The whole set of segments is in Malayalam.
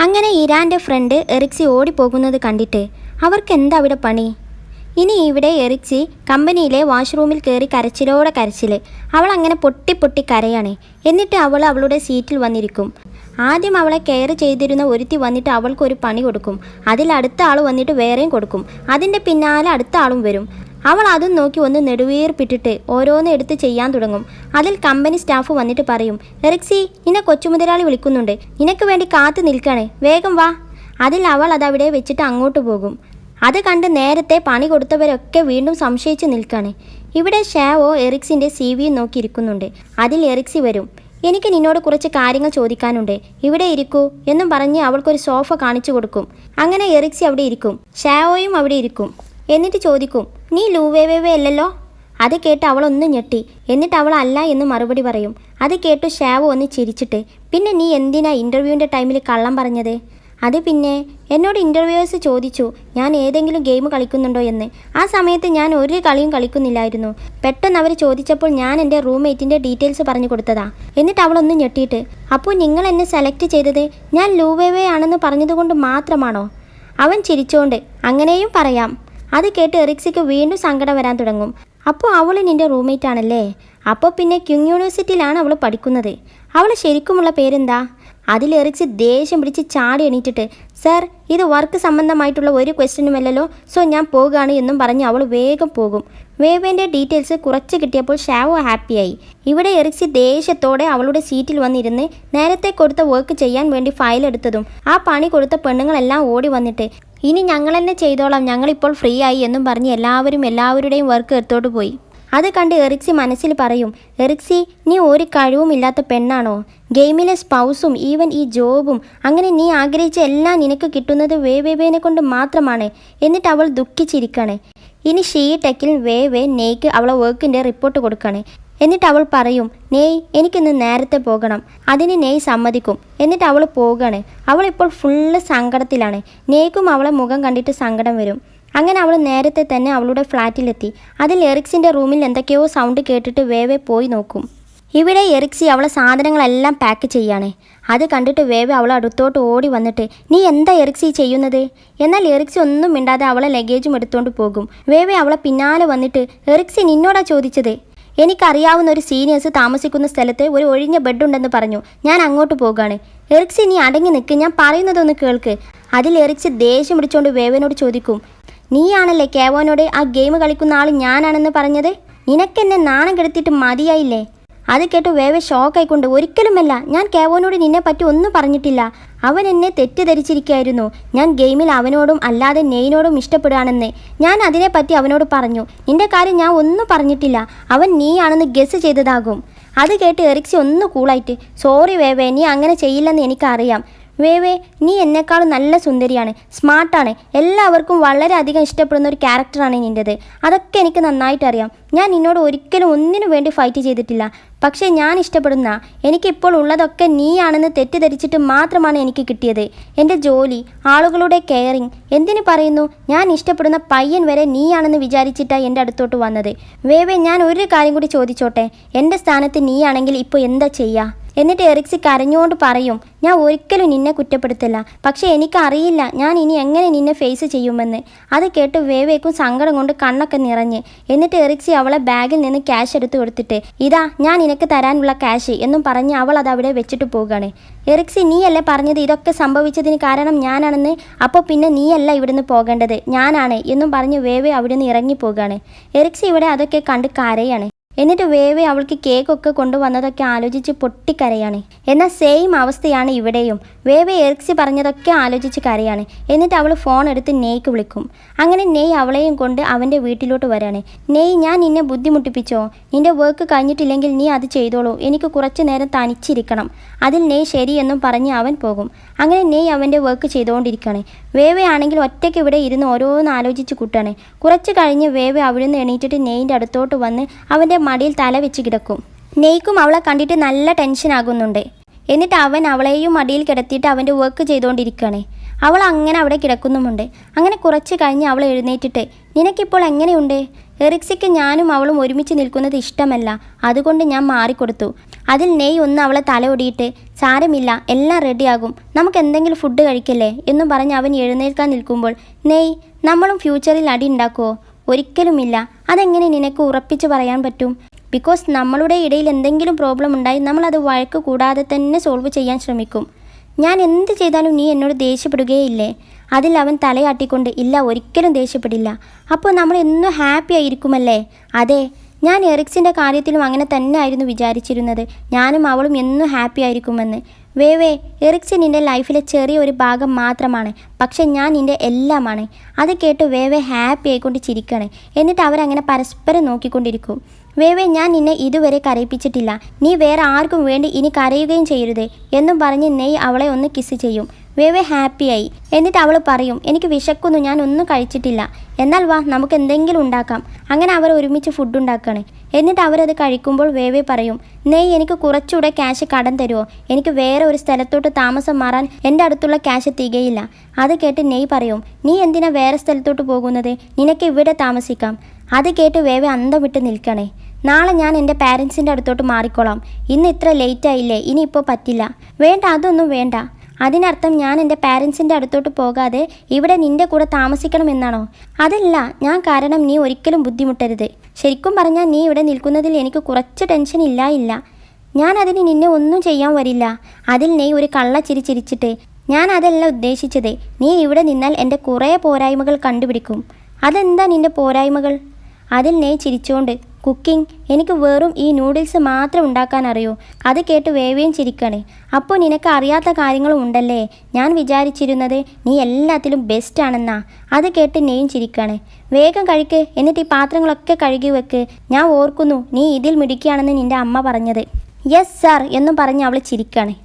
അങ്ങനെ ഇരാൻ്റെ ഫ്രണ്ട് എറിക്സി ഓടിപ്പോകുന്നത് കണ്ടിട്ട് അവർക്ക് എന്താ അവിടെ പണി? ഇനി ഇവിടെ എറിക്സി കമ്പനിയിലെ വാഷ്റൂമിൽ കയറി കരച്ചിലോടെ കരച്ചിൽ. അവൾ അങ്ങനെ പൊട്ടി പൊട്ടി കരയാണ്. എന്നിട്ട് അവൾ അവളുടെ സീറ്റിൽ വന്നിരിക്കും. ആദ്യം അവളെ കെയർ ചെയ്തിരുന്ന ഒരുത്തി വന്നിട്ട് അവൾക്കൊരു പണി കൊടുക്കും. അതിൽ അടുത്ത ആൾ വന്നിട്ട് വേറെയും കൊടുക്കും. അതിൻ്റെ പിന്നാലെ അടുത്ത ആളും വരും. അവൾ അതും നോക്കി ഒന്ന് നെടുവീർപ്പിട്ടിട്ട് ഓരോന്ന് എടുത്ത് ചെയ്യാൻ തുടങ്ങും. അതിൽ കമ്പനി സ്റ്റാഫ് വന്നിട്ട് പറയും, എറിക്സി നിന്നെ കൊച്ചുമുതലാളി വിളിക്കുന്നുണ്ട്, നിനക്ക് വേണ്ടി കാത്തു നിൽക്കണേ, വേഗം വാ. അതിൽ അവൾ അതവിടെ വെച്ചിട്ട് അങ്ങോട്ട് പോകും. അത് കണ്ട് നേരത്തെ പണി കൊടുത്തവരൊക്കെ വീണ്ടും സംശയിച്ച് നിൽക്കാണ്. ഇവിടെ ഷാവോ എറിക്സിൻ്റെ CV നോക്കിയിരിക്കുന്നുണ്ട്. അതിൽ എറിക്സി വരും. എനിക്ക് നിന്നോട് കുറച്ച് കാര്യങ്ങൾ ചോദിക്കാനുണ്ട്, ഇവിടെ ഇരിക്കൂ എന്നും പറഞ്ഞ് അവൾക്കൊരു സോഫ കാണിച്ചു കൊടുക്കും. അങ്ങനെ എറിക്സി അവിടെ ഇരിക്കും. ഷാവോയും അവിടെ ഇരിക്കും. എന്നിട്ട് ചോദിക്കും, നീ ലൂവേവേവേ അല്ലല്ലോ? അത് കേട്ട് അവളൊന്ന് ഞെട്ടി. എന്നിട്ട് അവൾ അല്ല എന്ന് മറുപടി പറയും. അത് കേട്ട് ഷാവോ ഒന്ന് ചിരിച്ചിട്ട്, പിന്നെ നീ എന്തിനാ ഇൻ്റർവ്യൂവിൻ്റെ ടൈമിൽ കള്ളം പറഞ്ഞത്? അത് പിന്നെ എന്നോട് ഇൻ്റർവ്യൂവേഴ്സ് ചോദിച്ചു ഞാൻ ഏതെങ്കിലും ഗെയിം കളിക്കുന്നുണ്ടോ എന്ന്. ആ സമയത്ത് ഞാൻ ഒരു കളിയും കളിക്കുന്നില്ലായിരുന്നു. പെട്ടെന്ന് അവർ ചോദിച്ചപ്പോൾ ഞാൻ എൻ്റെ റൂംമേറ്റിൻ്റെ ഡീറ്റെയിൽസ് പറഞ്ഞു കൊടുത്തതാ. എന്നിട്ട് അവളൊന്ന് ഞെട്ടിയിട്ട്, അപ്പോൾ നിങ്ങൾ എന്നെ സെലക്ട് ചെയ്തത് ഞാൻ ലൂവേവേ ആണെന്ന് പറഞ്ഞതുകൊണ്ട് മാത്രമാണോ? അവൻ ചിരിച്ചുകൊണ്ട്, അങ്ങനെയും പറയാം. അത് കേട്ട് എറിക്സിക്ക് വീണ്ടും സങ്കടം വരാൻ തുടങ്ങും. അപ്പോൾ അവൾ നിൻ്റെ റൂംമേറ്റ് ആണല്ലേ? അപ്പോൾ പിന്നെ ക്യൂങ് യൂണിവേഴ്സിറ്റിയിലാണ് അവൾ പഠിക്കുന്നത്. അവൾ ശരിക്കുമുള്ള പേരെന്താ? അതിൽ എറിക്സി ദേഷ്യം പിടിച്ച് ചാടി എണീറ്റിട്ട്, സർ ഇത് വർക്ക് സംബന്ധമായിട്ടുള്ള ഒരു ക്വസ്റ്റ്യനുമല്ലല്ലോ, സോ ഞാൻ പോകുകയാണ് എന്നും പറഞ്ഞ് അവൾ വേഗം പോകും. വേവേൻ്റെ ഡീറ്റെയിൽസ് കുറച്ച് കിട്ടിയപ്പോൾ ഷാവോ ഹാപ്പിയായി. ഇവിടെ എറിക്സി ദേഷ്യത്തോടെ അവളുടെ സീറ്റിൽ വന്നിരുന്ന് നേരത്തെ കൊടുത്ത വർക്ക് ചെയ്യാൻ വേണ്ടി ഫയൽ എടുത്തതും ആ പണി കൊടുത്ത പെണ്ണുങ്ങളെല്ലാം ഓടി വന്നിട്ട്, ഇനി ഞങ്ങൾ തന്നെ ചെയ്തോളാം, ഞങ്ങളിപ്പോൾ ഫ്രീ ആയി എന്നും പറഞ്ഞ് എല്ലാവരുടെയും വർക്ക് എടുത്തോട്ട് പോയി. അത് കണ്ട് എറിക്സി മനസ്സിൽ പറയും, എറിക്സി നീ ഒരു കഴിവുമില്ലാത്ത പെണ്ണാണോ? ഗെയിമിലെ സ്പൗസും ഈവൻ ഈ ജോബും അങ്ങനെ നീ ആഗ്രഹിച്ച എല്ലാം നിനക്ക് കിട്ടുന്നത് വേവേനെ കൊണ്ട് മാത്രമാണ്. എന്നിട്ട് അവൾ ദുഃഖിച്ചിരിക്കണേ. ഇനി ടെക്കിൽ വേവേ നെയ്ക്ക് അവളെ വർക്കിൻ്റെ റിപ്പോർട്ട് കൊടുക്കണേ. എന്നിട്ട് അവൾ പറയും, നെയ് എനിക്കിന്ന് നേരത്തെ പോകണം. അതിന് നെയ് സമ്മതിക്കും. എന്നിട്ട് അവൾ പോകണേ. അവളിപ്പോൾ ഫുള്ള് സങ്കടത്തിലാണ്. നെയ്ക്കും അവളെ മുഖം കണ്ടിട്ട് സങ്കടം വരും. അങ്ങനെ അവൾ നേരത്തെ തന്നെ അവളുടെ ഫ്ലാറ്റിലെത്തി. അതിൽ എറിക്സിൻ്റെ റൂമിൽ എന്തൊക്കെയോ സൗണ്ട് കേട്ടിട്ട് വേവേ പോയി നോക്കും. ഇവിടെ എറിക്സി അവളെ സാധനങ്ങളെല്ലാം പാക്ക് ചെയ്യാണ്. അത് കണ്ടിട്ട് വേവേ അവളെ അടുത്തോട്ട് ഓടി വന്നിട്ട്, നീ എന്താ എറിക്സി ചെയ്യുന്നത്? എന്നാൽ എറിക്സി ഒന്നും മിണ്ടാതെ അവളെ ലഗേജും എടുത്തുകൊണ്ട് പോകും. വേവേ അവളെ പിന്നാലെ വന്നിട്ട്, എറിക്സി നിന്നോടാ ചോദിച്ചത്? എനിക്കറിയാവുന്ന ഒരു സീനിയേഴ്സ് താമസിക്കുന്ന സ്ഥലത്ത് ഒരു ഒഴിഞ്ഞ ബെഡുണ്ടെന്ന് പറഞ്ഞു, ഞാൻ അങ്ങോട്ട് പോകുകയാണ്. എറിക്സി നീ അടങ്ങി നിൽക്ക്, ഞാൻ പറയുന്നതൊന്ന് കേൾക്ക്. അതിൽ എറിക്സി ദേഷ്യം പിടിച്ചുകൊണ്ട് വേവേനോട് ചോദിക്കും, നീയാണല്ലേ കേവോനോട് ആ ഗെയിം കളിക്കുന്ന ആൾ ഞാനാണെന്ന് പറഞ്ഞത്? നിനക്കെന്നെ നാണം കെടുത്തിട്ട് മതിയായില്ലേ? അത് കേട്ട് വേവേ ഷോക്കായിക്കൊണ്ട്, ഒരിക്കലുമല്ല, ഞാൻ കേവോനോട് നിന്നെപ്പറ്റി ഒന്നും പറഞ്ഞിട്ടില്ല. അവൻ എന്നെ തെറ്റിദ്ധരിച്ചിരിക്കുകയായിരുന്നു. ഞാൻ ഗെയിമിൽ അവനോടും അല്ലാതെ നെയ്നോടും ഇഷ്ടപ്പെടുകയാണെന്ന് ഞാൻ അതിനെപ്പറ്റി അവനോട് പറഞ്ഞു. നിന്റെ കാര്യം ഞാൻ ഒന്നും പറഞ്ഞിട്ടില്ല. അവൻ നീയാണെന്ന് ഗസ് ചെയ്തതാകും. അത് കേട്ട് എറിക്സി ഒന്ന് കൂളായിട്ട്, സോറി വേവേ, നീ അങ്ങനെ ചെയ്യില്ലെന്ന് എനിക്കറിയാം. വേവേ നീ എന്നെക്കാളും നല്ല സുന്ദരിയാണ്, സ്മാർട്ടാണ്, എല്ലാവർക്കും വളരെയധികം ഇഷ്ടപ്പെടുന്ന ഒരു ക്യാരക്ടറാണ് നിൻ്റേത്. അതൊക്കെ എനിക്ക് നന്നായിട്ടറിയാം. ഞാൻ നിന്നോട് ഒരിക്കലും ഒന്നിനു വേണ്ടി ഫൈറ്റ് ചെയ്തിട്ടില്ല. പക്ഷേ ഞാൻ ഇഷ്ടപ്പെടുന്ന, എനിക്കിപ്പോൾ ഉള്ളതൊക്കെ നീയാണെന്ന് തെറ്റിദ്ധരിച്ചിട്ട് മാത്രമാണ് എനിക്ക് കിട്ടിയത്. എൻ്റെ ജോലി, ആളുകളുടെ കെയറിങ്, എന്തിനു പറയുന്നു, ഞാൻ ഇഷ്ടപ്പെടുന്ന പയ്യൻ വരെ നീയാണെന്ന് വിചാരിച്ചിട്ടാണ് എൻ്റെ അടുത്തോട്ട് വന്നത്. വേവേ ഞാൻ ഒരു കാര്യം കൂടി ചോദിച്ചോട്ടെ, എൻ്റെ സ്ഥാനത്ത് നീയാണെങ്കിൽ ഇപ്പോൾ എന്താ ചെയ്യുക? എന്നിട്ട് എറിക്സി കരഞ്ഞുകൊണ്ട് പറയും, ഞാൻ ഒരിക്കലും നിന്നെ കുറ്റപ്പെടുത്തില്ല, പക്ഷേ എനിക്കറിയില്ല ഞാൻ ഇനി എങ്ങനെ നിന്നെ ഫേസ് ചെയ്യുമെന്ന്. അത് കേട്ട് വേവേക്കും സങ്കടം കൊണ്ട് കണ്ണൊക്കെ നിറഞ്ഞ്. എന്നിട്ട് എറിക്സി അവളെ ബാഗിൽ നിന്ന് ക്യാഷ് എടുത്ത് കൊടുത്തിട്ട്, ഇതാ ഞാൻ നിനക്ക് തരാനുള്ള ക്യാഷ് എന്നും പറഞ്ഞ് അവൾ അത് അവിടെ വെച്ചിട്ട് പോവുകയാണ്. എറിക്സി നീയല്ലേ പറഞ്ഞത് ഇതൊക്കെ സംഭവിച്ചതിന് കാരണം ഞാനാണെന്ന്? അപ്പോൾ പിന്നെ നീയല്ല ഇവിടുന്ന് പോകേണ്ടത്, ഞാനാണ് എന്നും പറഞ്ഞ് വേവേ അവിടെ നിന്ന് ഇറങ്ങിപ്പോവുകയാണ്. എറിക്സി ഇവിടെ അതൊക്കെ കണ്ട് കരയാണ്. എന്നിട്ട് വേവേ അവൾക്ക് കേക്കൊക്കെ കൊണ്ടുവന്നതൊക്കെ ആലോചിച്ച് പൊട്ടിക്കരയാണ്. എന്നാൽ സെയിം അവസ്ഥയാണ് ഇവിടെയും. വേവേ എറിക്സി പറഞ്ഞതൊക്കെ ആലോചിച്ച് കരയാണ്. എന്നിട്ട് അവൾ ഫോൺ എടുത്ത് നെയ്ക്ക് വിളിക്കും. അങ്ങനെ നെയ് അവളെയും കൊണ്ട് അവൻ്റെ വീട്ടിലോട്ട് വരാണ്. നെയ് ഞാൻ നിന്നെ ബുദ്ധിമുട്ടിപ്പിച്ചോ? നിൻ്റെ വർക്ക് കഴിഞ്ഞിട്ടില്ലെങ്കിൽ നീ അത് ചെയ്തോളൂ, എനിക്ക് കുറച്ച് നേരം തനിച്ചിരിക്കണം. അതിൽ നെയ് ശരിയെന്നും പറഞ്ഞ് അവൻ പോകും. അങ്ങനെ നെയ് അവൻ്റെ വർക്ക് ചെയ്തുകൊണ്ടിരിക്കുകയാണ്. വേവേ ആണെങ്കിൽ ഒറ്റയ്ക്ക് ഇവിടെ ഇരുന്ന് ഓരോന്ന് ആലോചിച്ച് കൂട്ടാണ്. കുറച്ച് കഴിഞ്ഞ് വേവേ അവിടുന്ന് എണീറ്റിട്ട് നെയ്ൻ്റെ അടുത്തോട്ട് വന്ന് അവൻ്റെ മടിയിൽ തല വെച്ച് കിടക്കും. നെയ്ക്കും അവളെ കണ്ടിട്ട് നല്ല ടെൻഷൻ ആകുന്നുണ്ട്. എന്നിട്ട് അവൻ അവളെയും മടിയിൽ കിടത്തിയിട്ട് അവൻ്റെ വർക്ക് ചെയ്തുകൊണ്ടിരിക്കുകയാണ്. അവൾ അങ്ങനെ അവിടെ കിടക്കുന്നുമുണ്ട്. അങ്ങനെ കുറച്ച് കഴിഞ്ഞ് അവൾ എഴുന്നേറ്റിട്ട്, നിനക്കിപ്പോൾ എങ്ങനെയുണ്ട്? എറിക്സിക്ക് ഞാനും അവളും ഒരുമിച്ച് നിൽക്കുന്നത് ഇഷ്ടമല്ല, അതുകൊണ്ട് ഞാൻ മാറിക്കൊടുത്തു. അതിൽ നെയ് ഒന്ന് അവളെ തല ഒടിയിട്ട്, സാരമില്ല, എല്ലാം റെഡിയാകും, നമുക്ക് എന്തെങ്കിലും ഫുഡ് കഴിക്കല്ലേ എന്നും പറഞ്ഞ് അവൻ എഴുന്നേൽക്കാൻ നിൽക്കുമ്പോൾ, നെയ്, നമ്മളും ഫ്യൂച്ചറിൽ അടി ഉണ്ടാക്കുമോ? ഒരിക്കലുമില്ല. അതെങ്ങനെ നിനക്ക് ഉറപ്പിച്ച് പറയാൻ പറ്റും? ബിക്കോസ് നമ്മളുടെ ഇടയിൽ എന്തെങ്കിലും പ്രോബ്ലം ഉണ്ടായി നമ്മളത് വഴക്ക് കൂടാതെ തന്നെ സോൾവ് ചെയ്യാൻ ശ്രമിക്കും. ഞാൻ എന്ത് ചെയ്താലും നീ എന്നോട് ദേഷ്യപ്പെടുകയില്ലേ? അതിൽ അവൻ തലയാട്ടിക്കൊണ്ട്, ഇല്ല, ഒരിക്കലും ദേഷ്യപ്പെടില്ല. അപ്പോൾ നമ്മൾ എന്നും ഹാപ്പി ആയിരിക്കുമല്ലേ? അതെ, ഞാൻ എറിക്സിൻ്റെ കാര്യത്തിലും അങ്ങനെ തന്നെ ആയിരുന്നു വിചാരിച്ചിരുന്നത്. ഞാനും അവളും എന്നും ഹാപ്പി ആയിരിക്കുമെന്ന്. വേവേ, എറിക്സ് നിൻ്റെ ലൈഫിലെ ചെറിയ ഒരു ഭാഗം മാത്രമാണ്, പക്ഷെ ഞാൻ നിൻ്റെ എല്ലാമാണ്. അത് കേട്ട് വേവേ ഹാപ്പി ആയിക്കൊണ്ട് ചിരിക്കണേ. എന്നിട്ട് അവരങ്ങനെ പരസ്പരം നോക്കിക്കൊണ്ടിരിക്കും. വേവേ, ഞാൻ നിന്നെ ഇതുവരെ കരയിപ്പിച്ചിട്ടില്ല. നീ വേറെ ആർക്കും വേണ്ടി ഇനി കരയുകയും ചെയ്യരുത് എന്നും പറഞ്ഞ് നെയ് അവളെ ഒന്ന് കിസ് ചെയ്യും. വേവേ ഹാപ്പിയായി. എന്നിട്ട് അവൾ പറയും, എനിക്ക് വിശക്കുന്നു, ഞാൻ ഒന്നും കഴിച്ചിട്ടില്ല. എന്നാൽ വാ, നമുക്ക് എന്തെങ്കിലും ഉണ്ടാക്കാം. അങ്ങനെ അവർ ഒരുമിച്ച് ഫുഡ് ഉണ്ടാക്കുകയാണ്. എന്നിട്ട് അവരത് കഴിക്കുമ്പോൾ വേവേ പറയും, നെയ്, എനിക്ക് കുറച്ചുകൂടെ ക്യാഷ് കടം തരുമോ? എനിക്ക് വേറെ ഒരു സ്ഥലത്തോട്ട് താമസം മാറാൻ എൻ്റെ അടുത്തുള്ള ക്യാഷ് തികയില്ല. അത് കേട്ട് നെയ് പറയും, നീ എന്തിനാ വേറെ സ്ഥലത്തോട്ട് പോകുന്നത്? നിനക്ക് ഇവിടെ താമസിക്കാം. അത് കേട്ട് വേവേ അന്തം വിട്ട് നിൽക്കണേ. നാളെ ഞാൻ എൻ്റെ പാരൻസിൻ്റെ അടുത്തോട്ട് മാറിക്കോളാം. ഇന്ന് ഇത്ര ലേറ്റ് ആയില്ലേ, ഇനിയിപ്പോൾ പറ്റില്ല. വേണ്ട, അതൊന്നും വേണ്ട. അതിനർത്ഥം ഞാൻ എൻ്റെ പാരൻസിൻ്റെ അടുത്തോട്ട് പോകാതെ ഇവിടെ നിൻ്റെ കൂടെ താമസിക്കണമെന്നാണോ? അതല്ല ഞാൻ കാരണം നീ ഒരിക്കലും ബുദ്ധിമുട്ടരുത്. ശരിക്കും പറഞ്ഞാൽ നീ ഇവിടെ നിൽക്കുന്നതിൽ എനിക്ക് കുറച്ച് ടെൻഷൻ ഇല്ല. ഞാൻ അതിന് നിന്നെ ഒന്നും ചെയ്യാൻ വരില്ല. അതിൽ നീ ഒരു കള്ളച്ചിരി ചിരിച്ചിട്ട്, ഞാൻ അതല്ല ഉദ്ദേശിച്ചത്. നീ ഇവിടെ നിന്നാൽ എൻ്റെ കുറേ പോരായ്മകൾ കണ്ടുപിടിക്കും. അതെന്താ നിൻ്റെ പോരായ്മകൾ? അതിൽ നീ ചിരിച്ചുകൊണ്ട്, കുക്കിംഗ്, എനിക്ക് വെറും ഈ നൂഡിൽസ് മാത്രം ഉണ്ടാക്കാൻ അറിയൂ. അത് കേട്ട് വേവേയും ചിരിക്കണേ. അപ്പോൾ നിനക്ക് അറിയാത്ത കാര്യങ്ങളും ഉണ്ടല്ലേ? ഞാൻ വിചാരിച്ചിരുന്നത് നീ എല്ലാത്തിലും ബെസ്റ്റ് ആണെന്നാ. അത് കേട്ട് നെയ്യും ചിരിക്കണേ. വേഗം കഴിക്ക്, എന്നിട്ട് ഈ പാത്രങ്ങളൊക്കെ കഴുകി വെക്ക്. ഞാൻ ഓർക്കുന്നു നീ ഇതിൽ മിടുക്കിയാണെന്ന് നിൻ്റെ അമ്മ പറഞ്ഞത്. യെസ് സാർ എന്നും പറഞ്ഞ് അവൾ ചിരിക്കണേ.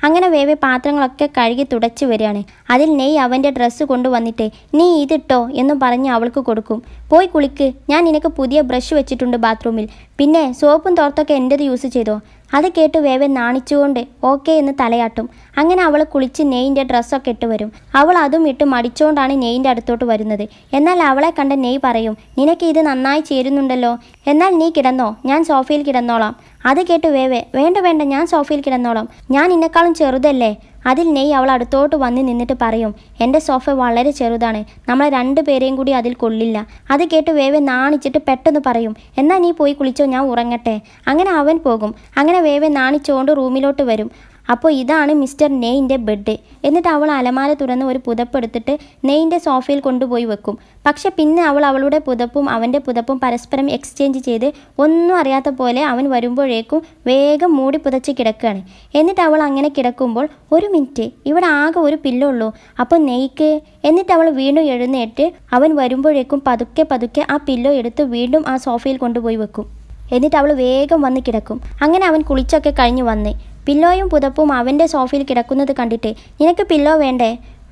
അങ്ങനെ വേവേ പാത്രങ്ങളൊക്കെ കഴുകി തുടച്ച് വരികയാണ്. അതിൽ നെയ് അവൻ്റെ ഡ്രസ്സ് കൊണ്ടുവന്നിട്ട്, നീ ഇതിട്ടോ എന്നും പറഞ്ഞ് അവൾക്ക് കൊടുക്കും. പോയി കുളിക്ക്, ഞാൻ നിനക്ക് പുതിയ ബ്രഷ് വെച്ചിട്ടുണ്ട് ബാത്റൂമിൽ. പിന്നെ സോപ്പും തോർത്തൊക്കെ എൻ്റെത് യൂസ് ചെയ്തോ. അത് കേട്ട് വേവേ നാണിച്ചുകൊണ്ട് ഓക്കെ എന്ന് തലയാട്ടും. അങ്ങനെ അവൾ കുളിച്ച് നെയ്യിൻ്റെ ഡ്രസ്സൊക്കെ ഇട്ട് വരും. അവൾ അതും ഇട്ട് മടിച്ചുകൊണ്ടാണ് നെയ്യിൻ്റെ അടുത്തോട്ട് വരുന്നത്. എന്നാൽ അവളെ കണ്ട നെയ് പറയും, നിനക്ക് ഇത് നന്നായി ചേരുന്നുണ്ടല്ലോ, എന്നാൽ നീ കിടന്നോ, ഞാൻ സോഫയിൽ കിടന്നോളാം. അത് കേട്ട് വേവേ, വേണ്ട, ഞാൻ സോഫയിൽ കിടന്നോളാം, ഞാൻ നിന്നെക്കാളും ചെറുതല്ലേ. അതിൽ നെയ് അവൾ അടുത്തോട്ട് വന്ന് നിന്നിട്ട് പറയും, എൻ്റെ സോഫ വളരെ ചെറുതാണ്, നമ്മളെ 2 പേരെയും കൂടി അതിൽ കൊള്ളില്ല. അത് കേട്ട് വേവേ നാണിച്ചിട്ട് പെട്ടെന്ന് പറയും, എന്നാൽ നീ പോയി കുളിച്ചോ, ഞാൻ ഉറങ്ങട്ടെ. അങ്ങനെ അവൻ പോകും. അങ്ങനെ വേവേ നാണിച്ചുകൊണ്ട് റൂമിലോട്ട് വരും. അപ്പോൾ ഇതാണ് മിസ്റ്റർ നെയ്യിൻ്റെ ബെഡ്. എന്നിട്ട് അവൾ അലമാര തുറന്ന് ഒരു പുതപ്പ് എടുത്തിട്ട് നെയ്യിൻ്റെ സോഫയിൽ കൊണ്ടുപോയി വെക്കും. പക്ഷെ പിന്നെ അവൾ അവളുടെ പുതപ്പും അവൻ്റെ പുതപ്പും പരസ്പരം എക്സ്ചേഞ്ച് ചെയ്ത് ഒന്നും അറിയാത്ത പോലെ അവൻ വരുമ്പോഴേക്കും വേഗം മൂടി പുതച്ച് കിടക്കുകയാണ്. എന്നിട്ട് അവൾ അങ്ങനെ കിടക്കുമ്പോൾ, ഒരു മിനിറ്റ്, ഇവിടെ ആകെ ഒരു പില്ലോ ഉള്ളൂ, അപ്പോൾ നെയ്ക്ക്. എന്നിട്ട് അവൾ വീണ്ടും എഴുന്നേറ്റ് അവൻ വരുമ്പോഴേക്കും പതുക്കെ ആ പില്ലോ എടുത്ത് വീണ്ടും ആ സോഫയിൽ കൊണ്ടുപോയി വെക്കും. എന്നിട്ട് അവൾ വേഗം വന്ന് കിടക്കും. അങ്ങനെ അവൻ കുളിച്ചൊക്കെ കഴിഞ്ഞ് വന്ന് പില്ലോയും പുതപ്പും അവൻ്റെ സോഫയിൽ കിടക്കുന്നത് കണ്ടിട്ട്, നിനക്ക് പില്ലോ വേണ്ടേ?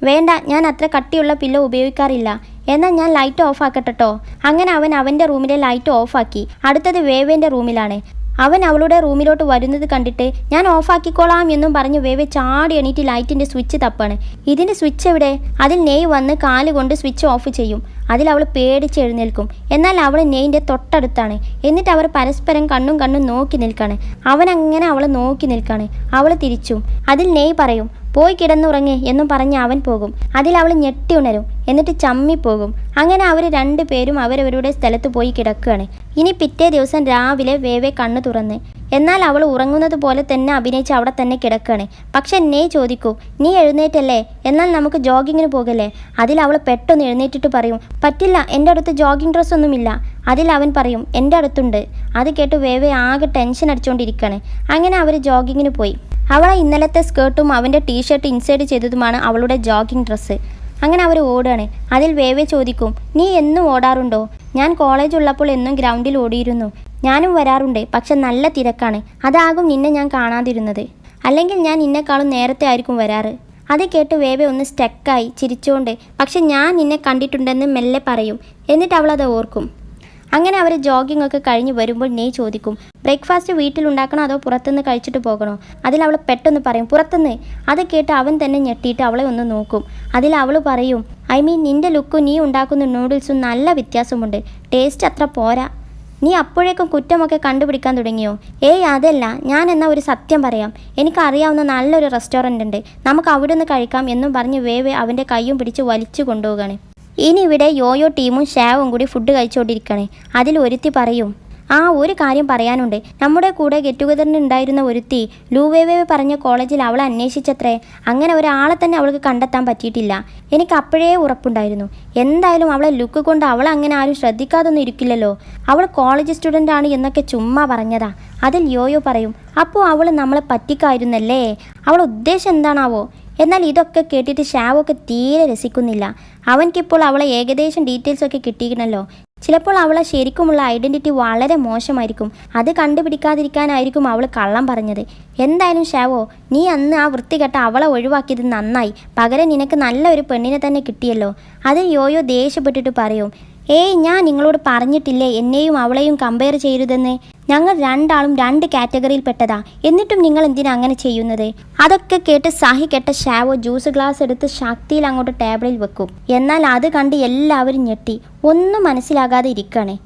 വേണ്ട, ഞാൻ അത്ര കട്ടിയുള്ള പില്ലോ ഉപയോഗിക്കാറില്ല. എന്നാൽ ഞാൻ ലൈറ്റ് ഓഫ് ആക്കട്ടോ. അങ്ങനെ അവൻ അവൻ്റെ റൂമിലെ ലൈറ്റ് ഓഫാക്കി. അടുത്തത് വേവേൻ്റെ റൂമിലാണ്. അവൻ അവളുടെ റൂമിലോട്ട് വരുന്നത് കണ്ടിട്ട്, ഞാൻ ഓഫാക്കിക്കോളാം എന്നും പറഞ്ഞ് വേവേ ചാടി എണീറ്റ് ലൈറ്റിൻ്റെ സ്വിച്ച് തപ്പാണ്. ഇതിൻ്റെ സ്വിച്ച് എവിടെ? അതിൽ നെയ് വന്ന് കാല് കൊണ്ട് സ്വിച്ച് ഓഫ് ചെയ്യും. അതിൽ അവൾ പേടിച്ച് എഴുന്നേൽക്കും. എന്നാൽ അവൾ നെയ്യിൻ്റെ തൊട്ടടുത്താണ്. എന്നിട്ട് അവർ പരസ്പരം കണ്ണും നോക്കി നിൽക്കാണ്. അവനങ്ങനെ അവളെ നോക്കി നിൽക്കാണ്. അവൾ തിരിച്ചും. അതിൽ നെയ് പറയും, പോയി കിടന്നുറങ്ങ് എന്നും പറഞ്ഞ് അവൻ പോകും. അതിൽ അവൾ ഞെട്ടി ഉണരും. എന്നിട്ട് ചമ്മിപ്പോകും. അങ്ങനെ അവർ 2 പേരും അവരവരുടെ സ്ഥലത്ത് പോയി കിടക്കുകയാണ്. ഇനി പിറ്റേ ദിവസം രാവിലെ വേവേ കണ്ണു തുറന്ന്, എന്നാൽ അവൾ ഉറങ്ങുന്നത് പോലെ തന്നെ അഭിനയിച്ച് അവിടെ തന്നെ കിടക്കുകയാണ്. പക്ഷെ നെയ് ചോദിക്കും, നീ എഴുന്നേറ്റല്ലേ, എന്നാൽ നമുക്ക് ജോഗിങ്ങിന് പോകല്ലേ? അതിൽ അവൾ പെട്ടെന്ന് എഴുന്നേറ്റിട്ട് പറയും, പറ്റില്ല, എൻ്റെ അടുത്ത് ജോഗിങ് ഡ്രസ്സൊന്നുമില്ല. അതിൽ അവൻ പറയും, എൻ്റെ അടുത്തുണ്ട്. അത് കേട്ട് വേവേ ആകെ ടെൻഷൻ അടിച്ചുകൊണ്ടിരിക്കുകയാണ്. അങ്ങനെ അവർ ജോഗിങ്ങിന് പോയി. അവളെ ഇന്നലത്തെ സ്കേർട്ടും അവൻ്റെ ടീഷർട്ട് ഇൻസൈഡ് ചെയ്തതുമാണ് അവളുടെ ജോഗിങ് ഡ്രസ്സ്. അങ്ങനെ അവർ ഓടുകയാണ്. അതിൽ വേവേ ചോദിക്കും, നീ എന്നും ഓടാറുണ്ടോ? ഞാൻ കോളേജ് ഉള്ളപ്പോൾ എന്നും ഗ്രൗണ്ടിൽ ഓടിയിരുന്നു. ഞാനും വരാറുണ്ട്, പക്ഷെ നല്ല തിരക്കാണ്. അതാകും നിന്നെ ഞാൻ കാണാതിരുന്നത്. അല്ലെങ്കിൽ ഞാൻ നിന്നെക്കാളും നേരത്തെ ആയിരിക്കും വരാറ്. അത് കേട്ട് വേവേ ഒന്ന് സ്റ്റക്കായി ചിരിച്ചുകൊണ്ട്, പക്ഷെ ഞാൻ നിന്നെ കണ്ടിട്ടുണ്ടെന്ന് മെല്ലെ പറയും. എന്നിട്ട് അവളത് ഓർക്കും. അങ്ങനെ അവർ ജോഗിംഗ് ഒക്കെ കഴിഞ്ഞ് വരുമ്പോൾ നെയ് ചോദിക്കും, ബ്രേക്ക്ഫാസ്റ്റ് വീട്ടിലുണ്ടാക്കണോ അതോ പുറത്തുനിന്ന് കഴിച്ചിട്ട് പോകണോ? അതിൽ അവൾ പെട്ടെന്ന് പറയും, പുറത്തുനിന്ന്. അത് കേട്ട് അവൻ തന്നെ ഞെട്ടിയിട്ട് അവളെ ഒന്ന് നോക്കും. അതിൽ അവൾ പറയും, നിൻ്റെ ലുക്കും നീ ഉണ്ടാക്കുന്ന നൂഡിൽസും നല്ല വ്യത്യാസമുണ്ട്. ടേസ്റ്റ് അത്ര പോരാ. നീ അപ്പോഴേക്കും കുറ്റമൊക്കെ കണ്ടുപിടിക്കാൻ തുടങ്ങിയോ? ഏയ് അതല്ല, ഞാൻ എന്നാൽ ഒരു സത്യം പറയാം. എനിക്കറിയാവുന്ന നല്ലൊരു റെസ്റ്റോറൻ്റ് ഉണ്ട്, നമുക്ക് അവിടെ നിന്ന് കഴിക്കാം എന്നും പറഞ്ഞ് വേവേ അവൻ്റെ കയ്യും പിടിച്ച് വലിച്ചു കൊണ്ടുപോവുകയാണ്. ഇനി ഇവിടെ യോയോ ടീമും ഷാവും കൂടി ഫുഡ് കഴിച്ചുകൊണ്ടിരിക്കുകയാണ്. അതിൽ ഒരുത്തി പറയും, ഒരു കാര്യം പറയാനുണ്ട്. നമ്മുടെ കൂടെ ഗെറ്റ് ടുഗദറിന് ഉണ്ടായിരുന്ന ഒരുത്തി ലൂവേവേ പറഞ്ഞ കോളേജിൽ അവളെ അന്വേഷിച്ചത്രേ. അങ്ങനെ ഒരാളെ തന്നെ അവൾക്ക് കണ്ടെത്താൻ പറ്റിയിട്ടില്ല. എനിക്ക് അപ്പോഴേ ഉറപ്പുണ്ടായിരുന്നു. എന്തായാലും അവളെ ലുക്ക് കൊണ്ട് അവളെ അങ്ങനെ ആരും ശ്രദ്ധിക്കാതൊന്നും ഇരിക്കില്ലല്ലോ. അവൾ കോളേജ് സ്റ്റുഡൻ്റ് ആണ് എന്നൊക്കെ ചുമ്മാ പറഞ്ഞതാ. അതിൽ യോയോ പറയും, അപ്പോൾ അവൾ നമ്മളെ പറ്റിക്കായിരുന്നല്ലേ? അവളുടെ ഉദ്ദേശം എന്താണാവോ? എന്നാൽ ഇതൊക്കെ കേട്ടിട്ട് ഷാവൊക്കെ തീരെ രസിക്കുന്നില്ല. അവൻക്കിപ്പോൾ അവളെ ഏകദേശം ഡീറ്റെയിൽസൊക്കെ കിട്ടിയിരുന്നല്ലോ. ചിലപ്പോൾ അവളെ ശരിക്കുമുള്ള ഐഡൻറ്റിറ്റി വളരെ മോശമായിരിക്കും. അത് കണ്ടുപിടിക്കാതിരിക്കാനായിരിക്കും അവൾ കള്ളം പറഞ്ഞത്. എന്തായാലും ഷാവോ, നീ അന്ന് ആ വൃത്തികെട്ട അവളെ ഒഴിവാക്കിയത് നന്നായി. പകരം നിനക്ക് നല്ല ഒരു പെണ്ണിനെ തന്നെ കിട്ടിയല്ലോ. അതിൽ യോയോ ദേഷ്യപ്പെട്ടിട്ട് പറയും, ഞാൻ നിങ്ങളോട് പറഞ്ഞിട്ടില്ലേ എന്നെയും അവളെയും കമ്പയർ ചെയ്യരുതെന്ന്? ഞങ്ങൾ രണ്ടാളും 2 കാറ്റഗറിയിൽ പെട്ടതാ. എന്നിട്ടും നിങ്ങൾ എന്തിനാ അങ്ങനെ ചെയ്യുന്നത്? അതൊക്കെ കേട്ട് സഹികെട്ട ഷാവോ ജ്യൂസ് ഗ്ലാസ് എടുത്ത് ശക്തിയിൽ അങ്ങോട്ട് ടേബിളിൽ വെക്കും. എന്നാൽ അത് കണ്ട് എല്ലാവരും ഞെട്ടി ഒന്നും മനസ്സിലാകാതെ ഇരിക്കണേ.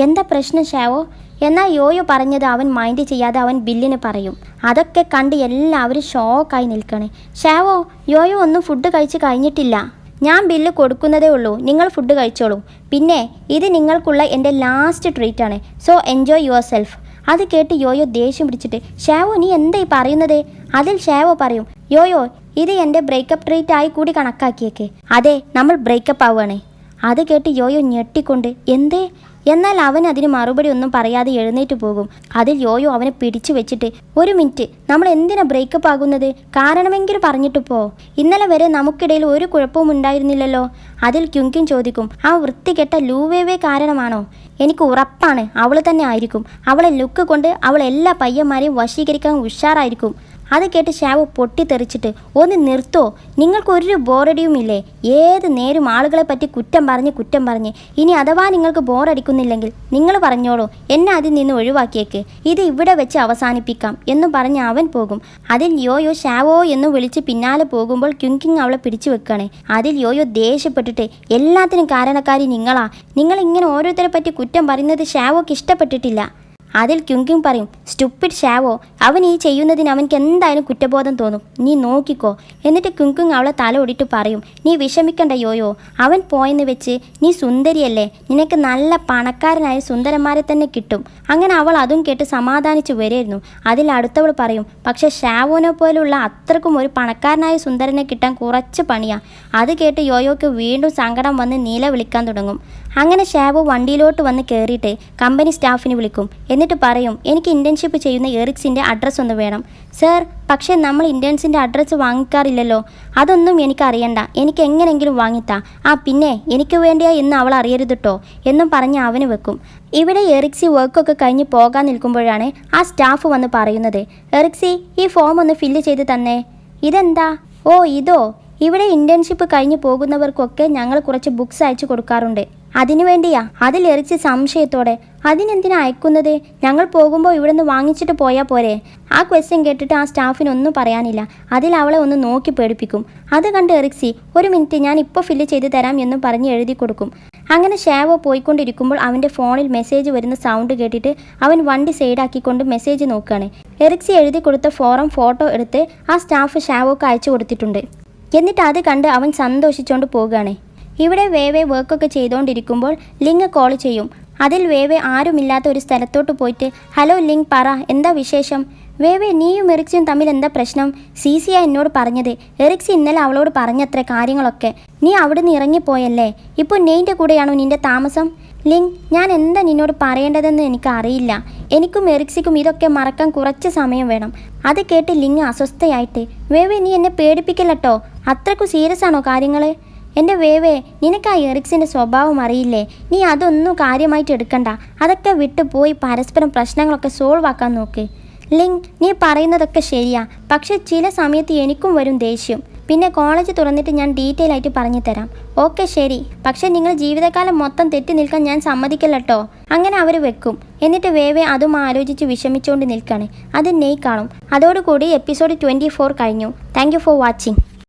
എന്താ പ്രശ്നം ഷാവോ? എന്നാൽ യോയോ പറഞ്ഞത് അവൻ മൈൻഡ് ചെയ്യാതെ അവൻ ബില്ലിന് പറയും. അതൊക്കെ കണ്ട് എല്ലാവരും ഷോക്കായി നിൽക്കണേ. ഷാവോ, യോയോ ഒന്നും ഫുഡ് കഴിച്ച് കഴിഞ്ഞിട്ടില്ല. ഞാൻ ബില്ല് കൊടുക്കുന്നതേ ഉള്ളൂ, നിങ്ങൾ ഫുഡ് കഴിച്ചോളൂ. പിന്നെ ഇത് നിങ്ങൾക്കുള്ള എൻ്റെ ലാസ്റ്റ് ട്രീറ്റാണ്, സോ എൻജോയ് യുവർ സെൽഫ്. അത് കേട്ട് യോയോ ദേഷ്യം പിടിച്ചിട്ട്, ഷാവോ നീ എന്തായി പറയുന്നത്? അതിൽ ഷാവോ പറയും, യോയോ ഇത് എൻ്റെ ബ്രേക്കപ്പ് ട്രീറ്റ് ആയി കൂടി കണക്കാക്കിയേക്കെ. അതെ, നമ്മൾ ബ്രേക്കപ്പ് ആവുകയാണ്. അത് കേട്ട് യോയോ ഞെട്ടിക്കൊണ്ട്, എന്തേ? എന്നാൽ അവൻ അതിന് മറുപടി ഒന്നും പറയാതെ എഴുന്നേറ്റ് പോകും. അതിൽ യോയോ അവനെ പിടിച്ചു വെച്ചിട്ട്, 1 മിനിറ്റ്, നമ്മൾ എന്തിനാ ബ്രേക്കപ്പ് ആകുന്നത്? കാരണമെങ്കിലും പറഞ്ഞിട്ട് പോ. ഇന്നലെ വരെ നമുക്കിടയിൽ ഒരു കുഴപ്പവും ഉണ്ടായിരുന്നില്ലല്ലോ. അതിൽ ക്യുങ്കിൻ ചോദിക്കും, ആ വൃത്തികെട്ട ലൂവേവേ കാരണമാണോ? എനിക്ക് ഉറപ്പാണ് അവൾ തന്നെ ആയിരിക്കും. അവളെ ലുക്ക് കൊണ്ട് അവൾ എല്ലാ പയ്യന്മാരെയും വശീകരിക്കാൻ ഉഷാറായിരിക്കും. അത് കേട്ട് ഷാവു പൊട്ടിത്തെറിച്ചിട്ട്, ഒന്ന് നിർത്തോ? നിങ്ങൾക്കൊരു ബോറടിയുമില്ലേ? ഏത് നേരും ആളുകളെ പറ്റി കുറ്റം പറഞ്ഞ് ഇനി അഥവാ നിങ്ങൾക്ക് ബോറടിക്കുന്നില്ലെങ്കിൽ നിങ്ങൾ പറഞ്ഞോളൂ, എന്നെ അതിൽ നിന്ന് ഒഴിവാക്കിയേക്ക്. ഇത് ഇവിടെ വെച്ച് അവസാനിപ്പിക്കാം എന്നും പറഞ്ഞ് അവൻ പോകും. അതിൽ യോയോ ഷാവോ എന്ന് വിളിച്ച് പിന്നാലെ പോകുമ്പോൾ ക്യുങ്കിങ് അവളെ പിടിച്ചു വെക്കണേ. അതിൽ യോയോ ദേഷ്യപ്പെട്ടിട്ട്, എല്ലാത്തിനും കാരണക്കാരി നിങ്ങളാ. നിങ്ങളിങ്ങനെ ഓരോരുത്തരെ പറ്റി കുറ്റം പറയുന്നത് ഷാവോക്ക് ഇഷ്ടപ്പെട്ടിട്ടില്ല. അതിൽ ക്യുങ്കിങ് പറയും, സ്റ്റുപ്പിഡ് ഷാവോ, അവൻ ഈ ചെയ്യുന്നതിന് അവൻക്ക് എന്തായാലും കുറ്റബോധം തോന്നും, നീ നോക്കിക്കോ. എന്നിട്ട് ക്യുങ്കിങ് അവളെ തല ഒടിട്ട് പറയും, നീ വിഷമിക്കണ്ട യോയോ, അവൻ പോയെന്ന് വെച്ച് നീ സുന്ദരിയല്ലേ, നിനക്ക് നല്ല പണക്കാരനായ സുന്ദരന്മാരെ തന്നെ കിട്ടും. അങ്ങനെ അവൾ അതും കേട്ട് സമാധാനിച്ച് വരെയായിരുന്നു. അതിൽ അടുത്തവൾ പറയും, പക്ഷേ ഷാവോനെ പോലുള്ള അത്രക്കും ഒരു പണക്കാരനായ സുന്ദരനെ കിട്ടാൻ കുറച്ച് പണിയാ. അത് കേട്ട് യോയോക്ക് വീണ്ടും സങ്കടം വന്ന് നീല വിളിക്കാൻ തുടങ്ങും. അങ്ങനെ ഷാവോ വണ്ടിയിലോട്ട് വന്ന് കയറിയിട്ട് കമ്പനി സ്റ്റാഫിനെ വിളിക്കും. എന്നിട്ട് പറയും, എനിക്ക് ഇൻറ്റേൺഷിപ്പ് ചെയ്യുന്ന എറിക്സിൻ്റെ അഡ്രസ്സ് ഒന്ന് വേണം. സർ, പക്ഷേ നമ്മൾ ഇൻറ്റേൺസിൻ്റെ അഡ്രസ്സ് വാങ്ങിക്കാറില്ലല്ലോ. അതൊന്നും എനിക്കറിയണ്ട, എനിക്ക് എങ്ങനെയെങ്കിലും വാങ്ങിത്താ. പിന്നെ എനിക്ക് വേണ്ടിയാ എന്ന് അവൾ അറിയരുത് കേട്ടോ എന്നും പറഞ്ഞ് അവന് വെക്കും. ഇവിടെ എറിക്സി വർക്കൊക്കെ കഴിഞ്ഞ് പോകാൻ നിൽക്കുമ്പോഴാണ് ആ സ്റ്റാഫ് വന്ന് പറയുന്നത്, എറിക്സി ഈ ഫോം ഒന്ന് ഫില്ല് ചെയ്ത് തന്നേ. ഇതെന്താ? ഇതോ? ഇവിടെ ഇൻറ്റേൺഷിപ്പ് കഴിഞ്ഞ് പോകുന്നവർക്കൊക്കെ ഞങ്ങൾ കുറച്ച് ബുക്സ് അയച്ചു കൊടുക്കാറുണ്ട്, അതിനു വേണ്ടിയാ. അതിൽ എറിച്ച് സംശയത്തോടെ, അതിനെന്തിനാ അയക്കുന്നത്? ഞങ്ങൾ പോകുമ്പോൾ ഇവിടെ നിന്ന് വാങ്ങിച്ചിട്ട് പോയാൽ പോരെ? ആ ക്വസ്റ്റ്യൻ കേട്ടിട്ട് ആ സ്റ്റാഫിനൊന്നും പറയാനില്ല. അതിൽ അവളെ ഒന്ന് നോക്കി പേടിപ്പിക്കും. അത് കണ്ട് എറിക്സി, 1 മിനിറ്റ്, ഞാൻ ഇപ്പോൾ ഫില്ല് ചെയ്ത് തരാം എന്നും പറഞ്ഞ് എഴുതി കൊടുക്കും. അങ്ങനെ ഷാവോ പോയിക്കൊണ്ടിരിക്കുമ്പോൾ അവൻ്റെ ഫോണിൽ മെസ്സേജ് വരുന്ന സൗണ്ട് കേട്ടിട്ട് അവൻ വണ്ടി സൈഡാക്കിക്കൊണ്ട് മെസ്സേജ് നോക്കുകയാണ്. എറിക്സി എഴുതി കൊടുത്ത ഫോറം ഫോട്ടോ എടുത്ത് ആ സ്റ്റാഫ് ഷാവോക്ക് അയച്ചു കൊടുത്തിട്ടുണ്ട്. എന്നിട്ട് അത് കണ്ട് അവൻ സന്തോഷിച്ചുകൊണ്ട് പോവുകയാണ്. ഇവിടെ വേവേ വർക്കൊക്കെ ചെയ്തുകൊണ്ടിരിക്കുമ്പോൾ ലിങ് കോൾ ചെയ്യും. അതിൽ വേവേ ആരുമില്ലാത്ത ഒരു സ്ഥലത്തോട്ട് പോയിട്ട്, ഹലോ ലിങ്, പറ, എന്താ വിശേഷം? വേവേ, നീയും എറിക്സിയും തമ്മിൽ എന്താ പ്രശ്നം? സിസിയാ എന്നോട് പറഞ്ഞത്. എറിക്സി ഇന്നലെ അവളോട് പറഞ്ഞത്ര കാര്യങ്ങളൊക്കെ. നീ അവിടെ നിന്ന് ഇറങ്ങിപ്പോയല്ലേ? ഇപ്പോൾ നെയ്ൻ്റെ കൂടെയാണോ നിൻ്റെ താമസം? ലിങ്, ഞാൻ എന്താ നിന്നോട് പറയേണ്ടതെന്ന് എനിക്കറിയില്ല. എനിക്കും എറിക്സിക്കും ഇതൊക്കെ മറക്കാൻ കുറച്ച് സമയം വേണം. അത് കേട്ട് ലിങ് അസ്വസ്ഥയായിട്ട്, വേവേ നീ എന്നെ പേടിപ്പിക്കല്ലോ, അത്രയ്ക്കും സീരിയസ് ആണോ കാര്യങ്ങൾ? എൻ്റെ വേവേ, നിനക്ക് ആ എറിക്സിൻ്റെ സ്വഭാവം അറിയില്ലേ? നീ അതൊന്നും കാര്യമായിട്ട് എടുക്കണ്ട. അതൊക്കെ വിട്ടു പോയി പരസ്പരം പ്രശ്നങ്ങളൊക്കെ സോൾവ് ആക്കാൻ നോക്ക്. ലിങ്, നീ പറയുന്നതൊക്കെ ശരിയാ, പക്ഷെ ചില സമയത്ത് എനിക്കും വരും ദേഷ്യം. പിന്നെ കോളേജ് തുറന്നിട്ട് ഞാൻ ഡീറ്റെയിൽ ആയിട്ട് പറഞ്ഞു തരാം. ഓക്കെ ശരി, പക്ഷെ നിങ്ങൾ ജീവിതകാലം മൊത്തം തെറ്റി നിൽക്കാൻ ഞാൻ സമ്മതിക്കല്ലോ. അങ്ങനെ അവർ വെക്കും. എന്നിട്ട് വേവേ അതും ആലോചിച്ച് വിഷമിച്ചുകൊണ്ട് നിൽക്കുകയാണ്. അത് നെയ് കാണും. അതോടുകൂടി എപ്പിസോഡ് 24 കഴിഞ്ഞു. Thank you for watching.